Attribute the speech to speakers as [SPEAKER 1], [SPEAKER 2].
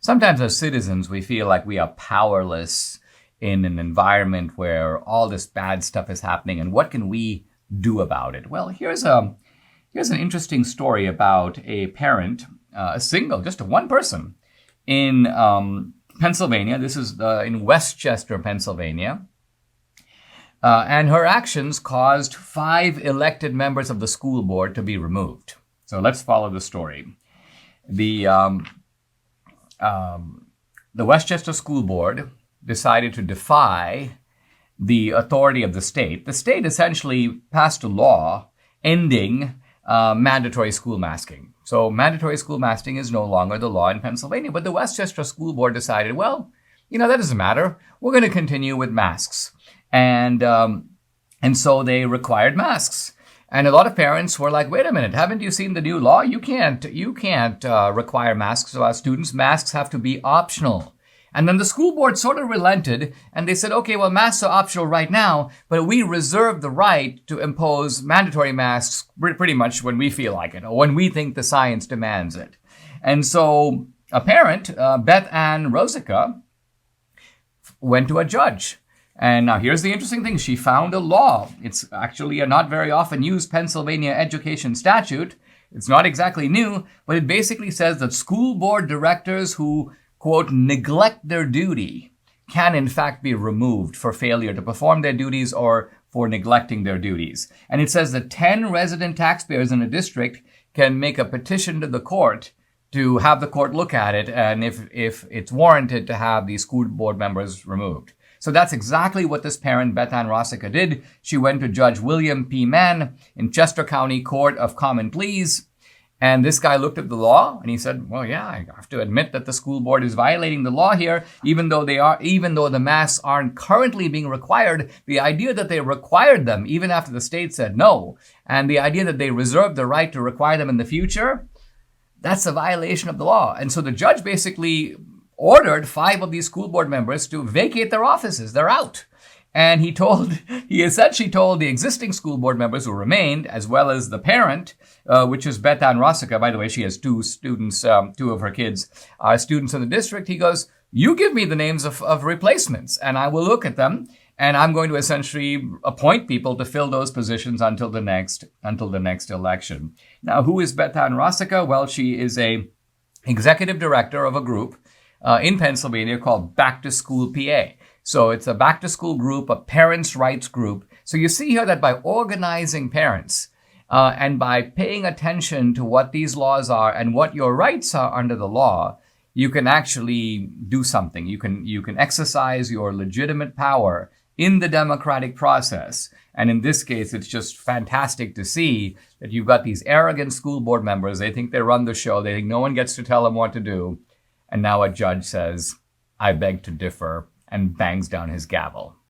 [SPEAKER 1] sometimes as citizens, we feel like we are powerless in an environment where all this bad stuff is happening, and what can we do about it? Well, here's an interesting story about a parent, a single, just one person in Pennsylvania. This is in Westchester, Pennsylvania. And her actions caused 5 elected members of the school board to be removed. So let's follow the story. The Westchester School Board decided to defy the authority of the state. The state essentially passed a law ending mandatory school masking. So mandatory school masking is no longer the law in Pennsylvania, but the Westchester School Board decided, well, that doesn't matter. We're going to continue with masks. And so they required masks. And a lot of parents were like, wait a minute, haven't you seen the new law? You can't require masks of our students. Masks have to be optional. And then the school board sort of relented, and they said, okay, well, masks are optional right now, but we reserve the right to impose mandatory masks pretty much when we feel like it, or when we think the science demands it. And so a parent, Beth Ann Rosica, went to a judge. And now here's the interesting thing. She found a law. It's actually a not very often used Pennsylvania education statute. It's not exactly new, but it basically says that school board directors who, quote, neglect their duty can in fact be removed for failure to perform their duties or for neglecting their duties. And it says that 10 resident taxpayers in a district can make a petition to the court to have the court look at it, and if it's warranted, to have these school board members removed. So that's exactly what this parent, Beth Ann Rosica, did. She went to Judge William P. Mann in Chester County Court of Common Pleas. And this guy looked at the law and he said, well, yeah, I have to admit that the school board is violating the law here, even though the masks aren't currently being required. The idea that they required them even after the state said no, and the idea that they reserved the right to require them in the future, that's a violation of the law. And so the judge basically ordered 5 of these school board members to vacate their offices. They're out. And he essentially told the existing school board members who remained, as well as the parent, which is Beth Ann Rosica. By the way, she has 2 students, 2 of her kids are students in the district. He goes, you give me the names of replacements and I will look at them. And I'm going to essentially appoint people to fill those positions until the next election. Now, who is Beth Ann Rosica? Well, she is a executive director of a group in Pennsylvania called Back to School PA. So it's a back to school group, a parents' rights group. So you see here that by organizing parents and by paying attention to what these laws are and what your rights are under the law, you can actually do something. You can exercise your legitimate power in the democratic process. And in this case, it's just fantastic to see that you've got these arrogant school board members. They think they run the show. They think no one gets to tell them what to do. And now a judge says, I beg to differ, and bangs down his gavel.